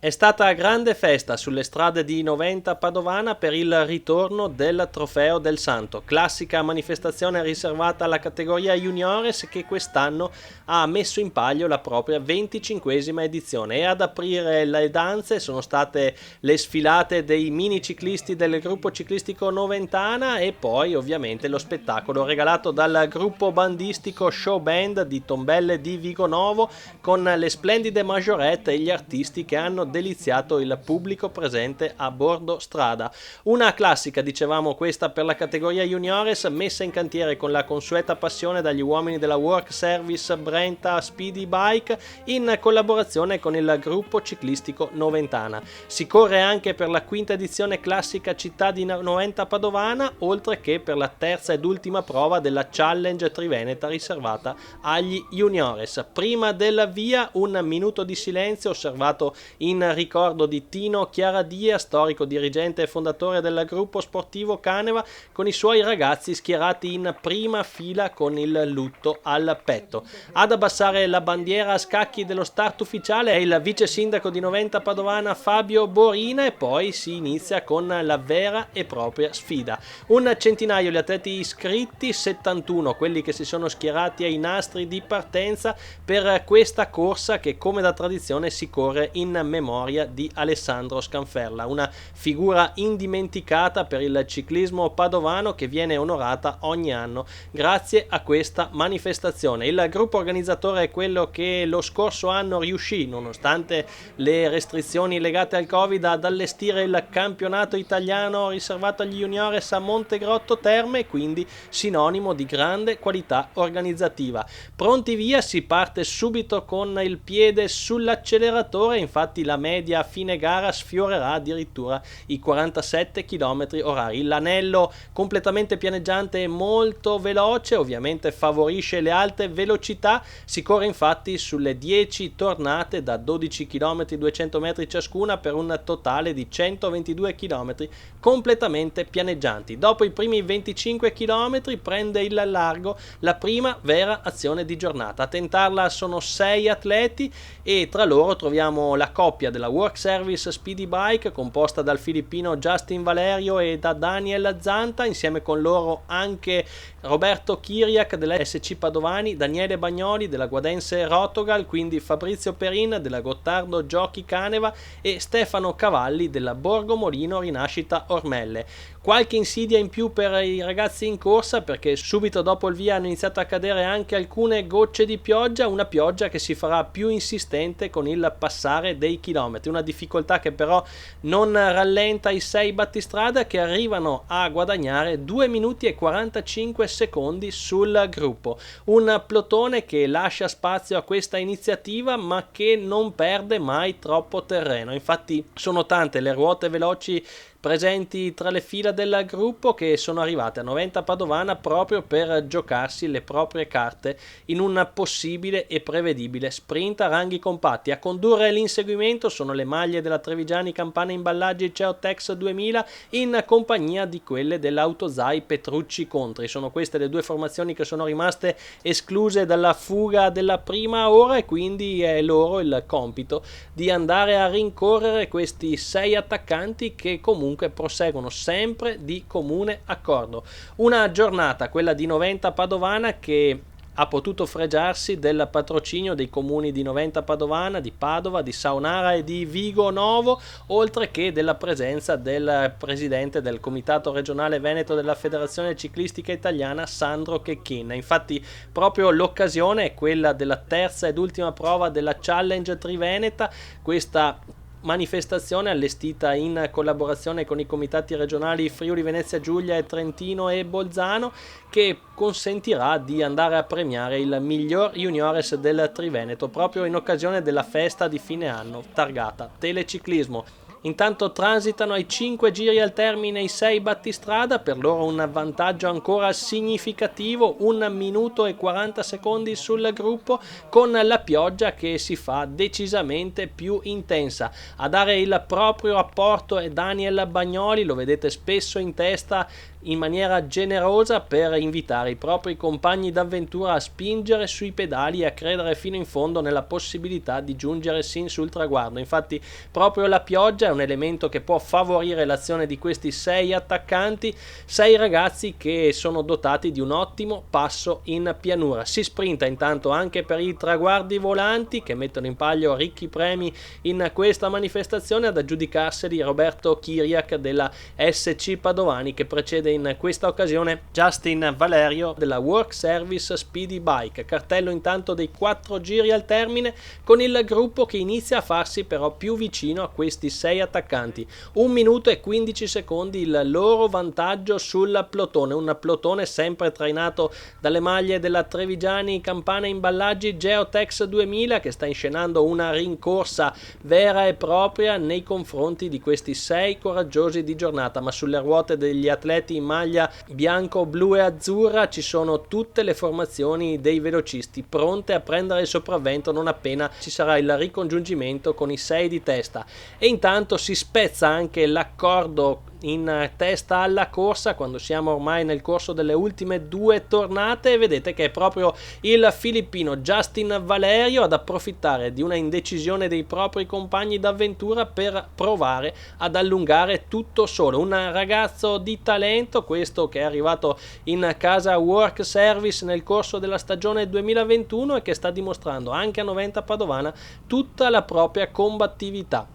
È stata grande festa sulle strade di Noventa Padovana per il ritorno del Trofeo del Santo, classica manifestazione riservata alla categoria Juniores che quest'anno ha messo in palio la propria 25esima edizione, e ad aprire le danze sono state le sfilate dei mini ciclisti del gruppo ciclistico Noventana e poi ovviamente lo spettacolo regalato dal gruppo bandistico Show Band di Tombelle di Vigonovo con le splendide majorette e gli artisti che hanno deliziato il pubblico presente a bordo strada. Una classica, dicevamo, questa per la categoria juniores, messa in cantiere con la consueta passione dagli uomini della Work Service Brenta Speedy Bike in collaborazione con il gruppo ciclistico Noventana. Si corre anche per la quinta edizione classica città di Noventa Padovana, oltre che per la terza ed ultima prova della Challenge Triveneta riservata agli juniores. Prima del via un minuto di silenzio osservato in ricordo di Tino Chiaradia, storico dirigente e fondatore del gruppo sportivo Caneva, con i suoi ragazzi schierati in prima fila con il lutto al petto. Ad abbassare la bandiera a scacchi dello start ufficiale è il vice sindaco di Noventa Padovana Fabio Borina, e poi si inizia con la vera e propria sfida. Un centinaio gli atleti iscritti, 71 quelli che si sono schierati ai nastri di partenza per questa corsa che, come da tradizione, si corre in memoria di Alessandro Scanferla, una figura indimenticata per il ciclismo padovano che viene onorata ogni anno grazie a questa manifestazione. Il gruppo organizzatore è quello che lo scorso anno riuscì, nonostante le restrizioni legate al Covid, ad allestire il campionato italiano riservato agli juniores a Montegrotto Terme, quindi sinonimo di grande qualità organizzativa. Pronti via, si parte subito con il piede sull'acceleratore, infatti la media a fine gara sfiorerà addirittura i 47 km orari. L'anello completamente pianeggiante e molto veloce ovviamente favorisce le alte velocità, si corre infatti sulle 10 tornate da 12 km 200 metri ciascuna per un totale di 122 km completamente pianeggianti. Dopo i primi 25 km prende il largo la prima vera azione di giornata. A tentarla sono 6 atleti e tra loro troviamo la coppia della Work Service Speedy Bike composta dal filippino Justin Valerio e da Daniel Zanta, insieme con loro anche Roberto Chiriac della SC Padovani, Daniele Bagnoli della Guadense Rotogal, quindi Fabrizio Perin della Gottardo Giochi Caneva e Stefano Cavalli della Borgomolino Rinascita Ormelle. Qualche insidia in più per i ragazzi in corsa, perché subito dopo il via hanno iniziato a cadere anche alcune gocce di pioggia, una pioggia che si farà più insistente con il passare dei chilometri, una difficoltà che però non rallenta i 6 battistrada che arrivano a guadagnare 2 minuti e 45 secondi sul gruppo. Un plotone che lascia spazio a questa iniziativa ma che non perde mai troppo terreno. Infatti sono tante le ruote veloci presenti tra le fila del gruppo che sono arrivate a Noventa Padovana proprio per giocarsi le proprie carte in un possibile e prevedibile sprint a ranghi compatti. A condurre l'inseguimento sono le maglie della Trevigiani Campana Imballaggi Ceotex 2000 in compagnia di quelle dell'Autozai Petrucci Contri. Sono queste le due formazioni che sono rimaste escluse dalla fuga della prima ora, e quindi è loro il compito di andare a rincorrere questi 6 attaccanti che comunque proseguono sempre di comune accordo. Una giornata, quella di Noventa Padovana, che ha potuto fregiarsi del patrocinio dei comuni di Noventa Padovana, di Padova, di Saonara e di Vigo Novo, oltre che della presenza del presidente del Comitato Regionale Veneto della Federazione Ciclistica Italiana, Sandro Checchin. Infatti proprio l'occasione è quella della terza ed ultima prova della Challenge Triveneta, questa manifestazione allestita in collaborazione con i comitati regionali Friuli Venezia Giulia e Trentino e Bolzano, che consentirà di andare a premiare il miglior juniores del Triveneto proprio in occasione della festa di fine anno targata Teleciclismo. Intanto transitano ai 5 giri al termine i 6 battistrada, per loro un vantaggio ancora significativo, 1 minuto e 40 secondi sul gruppo, con la pioggia che si fa decisamente più intensa. A dare il proprio apporto è Daniel Bagnoli, lo vedete spesso in testa in maniera generosa per invitare i propri compagni d'avventura a spingere sui pedali e a credere fino in fondo nella possibilità di giungere sin sul traguardo. Infatti proprio la pioggia è un elemento che può favorire l'azione di questi 6 attaccanti, 6 ragazzi che sono dotati di un ottimo passo in pianura. Si sprinta intanto anche per i traguardi volanti che mettono in palio ricchi premi in questa manifestazione, ad aggiudicarseli Roberto Chiriac della SC Padovani, che precede in questa occasione Justin Valerio della Work Service Speedy Bike. Cartello intanto dei 4 giri al termine, con il gruppo che inizia a farsi però più vicino a questi 6 attaccanti. 1 minuto e 15 secondi il loro vantaggio sul plotone, un plotone sempre trainato dalle maglie della Trevigiani Campana Imballaggi Geotex 2000, che sta inscenando una rincorsa vera e propria nei confronti di questi 6 coraggiosi di giornata. Ma sulle ruote degli atleti in maglia bianco, blu e azzurra ci sono tutte le formazioni dei velocisti pronte a prendere il sopravvento non appena ci sarà il ricongiungimento con i 6 di testa. E intanto si spezza anche l'accordo in testa alla corsa quando siamo ormai nel corso delle ultime 2 tornate, e vedete che è proprio il filippino Justin Valerio ad approfittare di una indecisione dei propri compagni d'avventura per provare ad allungare tutto solo. Un ragazzo di talento questo, che è arrivato in casa Work Service nel corso della stagione 2021 e che sta dimostrando anche a Noventa Padovana tutta la propria combattività.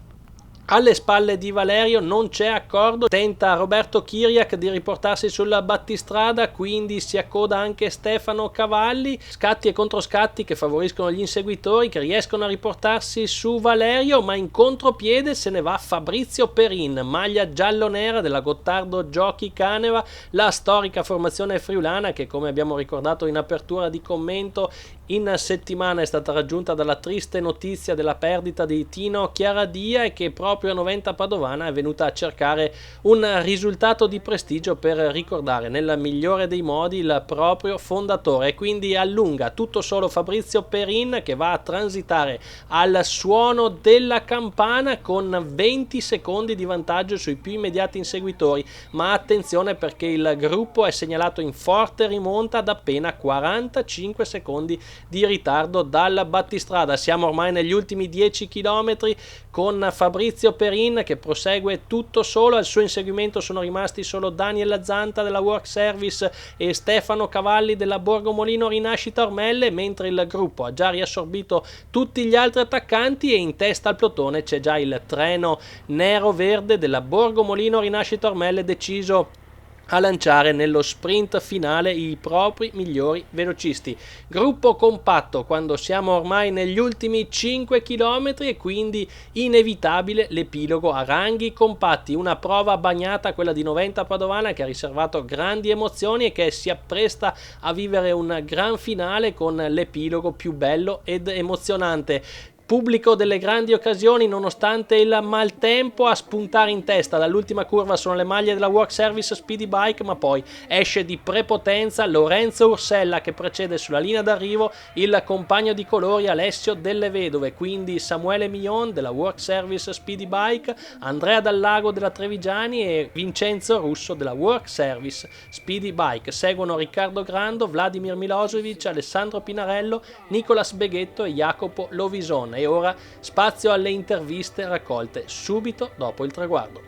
Alle spalle di Valerio non c'è accordo, tenta Roberto Chiriac di riportarsi sulla battistrada, quindi si accoda anche Stefano Cavalli, scatti e controscatti che favoriscono gli inseguitori che riescono a riportarsi su Valerio, ma in contropiede se ne va Fabrizio Perin, maglia giallo-nera della Gottardo Giochi Caneva, la storica formazione friulana che, come abbiamo ricordato in apertura di commento, in settimana è stata raggiunta dalla triste notizia della perdita di Tino Chiaradia e che proprio a Noventa Padovana è venuta a cercare un risultato di prestigio per ricordare nel migliore dei modi il proprio fondatore, e quindi allunga tutto solo Fabrizio Perin, che va a transitare al suono della campana con 20 secondi di vantaggio sui più immediati inseguitori. Ma attenzione, perché il gruppo è segnalato in forte rimonta ad appena 45 secondi di ritardo dalla battistrada. Siamo ormai negli ultimi 10 km con Fabrizio Perin che prosegue tutto solo. Al suo inseguimento sono rimasti solo Daniel Zanta della Work Service e Stefano Cavalli della Borgomolino Rinascita Ormelle, mentre il gruppo ha già riassorbito tutti gli altri attaccanti e in testa al plotone c'è già il treno nero-verde della Borgomolino Rinascita Ormelle, deciso a lanciare nello sprint finale i propri migliori velocisti. Gruppo compatto quando siamo ormai negli ultimi 5 km e quindi inevitabile l'epilogo a ranghi compatti, una prova bagnata, quella di Noventa Padovana, che ha riservato grandi emozioni e che si appresta a vivere un gran finale con l'epilogo più bello ed emozionante. Pubblico delle grandi occasioni nonostante il maltempo. A spuntare in testa dall'ultima curva sono le maglie della Work Service Speedy Bike, ma poi esce di prepotenza Lorenzo Ursella che precede sulla linea d'arrivo il compagno di colori Alessio Delle Vedove, quindi Samuele Millon della Work Service Speedy Bike, Andrea Dallago della Trevigiani e Vincenzo Russo della Work Service Speedy Bike. Seguono Riccardo Grando, Vladimir Milosevic, Alessandro Pinarello, Nicolas Beghetto e Jacopo Lovison. E ora spazio alle interviste raccolte subito dopo il traguardo.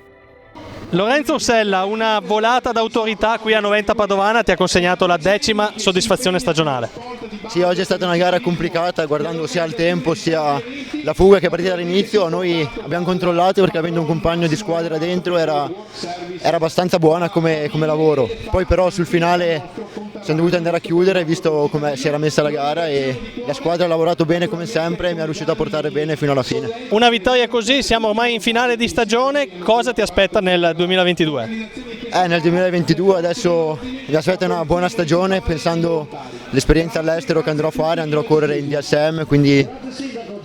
Lorenzo Ursella, una volata d'autorità qui a Noventa Padovana ti ha consegnato la 10ª soddisfazione stagionale. Sì, oggi è stata una gara complicata, guardando sia il tempo sia la fuga che è partita all'inizio. Noi abbiamo controllato perché, avendo un compagno di squadra dentro, era abbastanza buona come lavoro. Poi però sul finale siamo dovuti andare a chiudere, visto come si era messa la gara, e la squadra ha lavorato bene come sempre e mi è riuscito a portare bene fino alla fine. Una vittoria così, siamo ormai in finale di stagione, cosa ti aspetta nel 2022? Nel 2022 adesso mi aspetta una buona stagione, pensando all'esperienza all'estero che andrò a fare, andrò a correre in DSM, quindi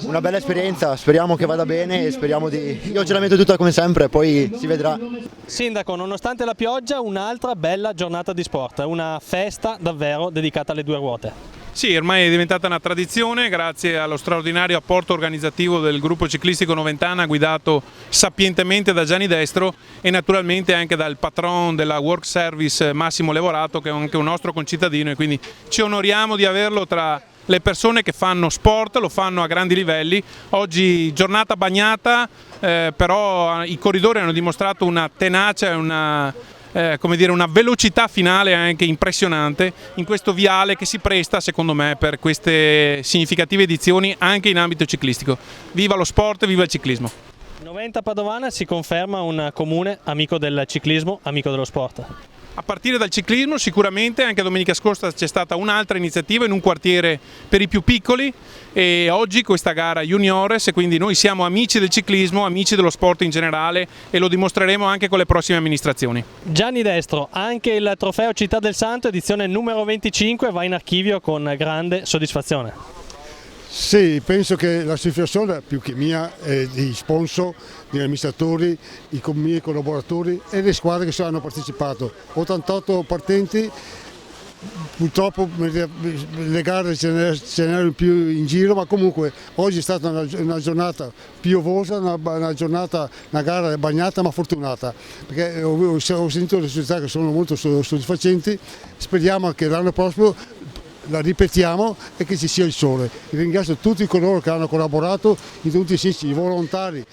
una bella esperienza, speriamo che vada bene e speriamo io ce la metto tutta come sempre, poi si vedrà. Sindaco, nonostante la pioggia, un'altra bella giornata di sport, una festa davvero dedicata alle due ruote. Sì, ormai è diventata una tradizione grazie allo straordinario apporto organizzativo del gruppo ciclistico Noventana guidato sapientemente da Gianni Destro e naturalmente anche dal patron della Work Service Massimo Levorato, che è anche un nostro concittadino, e quindi ci onoriamo di averlo tra le persone che fanno sport, lo fanno a grandi livelli. Oggi giornata bagnata, però i corridori hanno dimostrato una tenacia e una velocità finale anche impressionante in questo viale che si presta, secondo me, per queste significative edizioni anche in ambito ciclistico. Viva lo sport, viva il ciclismo! Noventa Padovana si conferma un comune amico del ciclismo, amico dello sport. A partire dal ciclismo sicuramente, anche domenica scorsa c'è stata un'altra iniziativa in un quartiere per i più piccoli e oggi questa gara juniores, e quindi noi siamo amici del ciclismo, amici dello sport in generale e lo dimostreremo anche con le prossime amministrazioni. Gianni Destro, anche il trofeo Città del Santo edizione numero 25 va in archivio con grande soddisfazione. Sì, penso che la soddisfazione più che mia è di sponsor, di amministratori, i miei collaboratori e le squadre che hanno partecipato. 88 partenti, purtroppo le gare ce n'erano più in giro, ma comunque oggi è stata una giornata piovosa, una gara bagnata ma fortunata, perché ho sentito risultati che sono molto soddisfacenti. Speriamo che l'anno prossimo la ripetiamo e che ci sia il sole. Ringrazio tutti coloro che hanno collaborato in tutti i sensi, i volontari,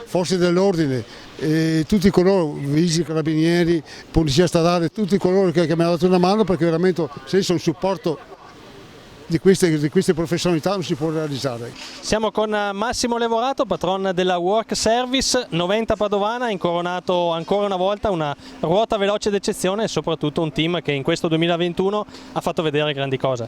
forze dell'ordine, tutti coloro, vigili carabinieri, polizia stradale, tutti coloro che mi hanno dato una mano, perché veramente senza un supporto di queste professionalità non si può realizzare. Siamo con Massimo Levorato, patron della Work Service Noventa Padovana, incoronato ancora una volta una ruota veloce d'eccezione e soprattutto un team che in questo 2021 ha fatto vedere grandi cose.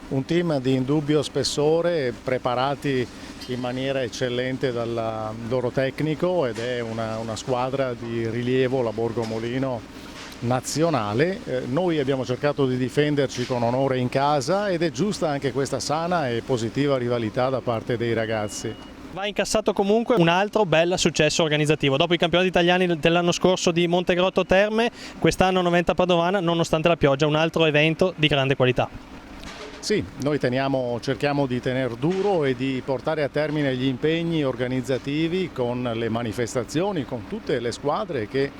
Un team di indubbio spessore, preparati in maniera eccellente dal loro tecnico, ed è una squadra di rilievo, la Borgo Molino, nazionale. Noi abbiamo cercato di difenderci con onore in casa ed è giusta anche questa sana e positiva rivalità da parte dei ragazzi. Va incassato comunque un altro bel successo organizzativo. Dopo i campionati italiani dell'anno scorso di Montegrotto Terme, quest'anno Noventa Padovana, nonostante la pioggia, un altro evento di grande qualità. Sì, noi cerchiamo di tenere duro e di portare a termine gli impegni organizzativi con le manifestazioni, con tutte le squadre che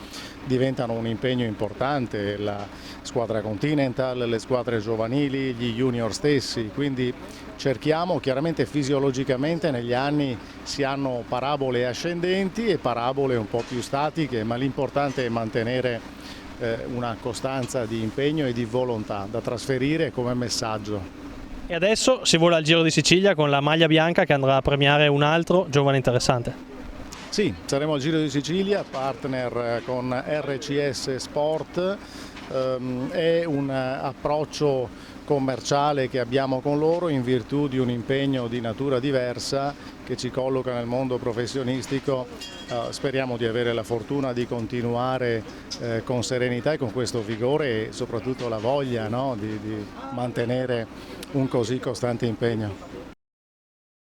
diventano un impegno importante, la squadra Continental, le squadre giovanili, gli junior stessi, quindi cerchiamo, chiaramente fisiologicamente negli anni si hanno parabole ascendenti e parabole un po' più statiche, ma l'importante è mantenere una costanza di impegno e di volontà da trasferire come messaggio. E adesso si vola al Giro di Sicilia con la maglia bianca che andrà a premiare un altro giovane interessante. Sì, saremo al Giro di Sicilia, partner con RCS Sport, è un approccio commerciale che abbiamo con loro in virtù di un impegno di natura diversa che ci colloca nel mondo professionistico. Speriamo di avere la fortuna di continuare con serenità e con questo vigore e soprattutto la voglia, no, di mantenere un così costante impegno.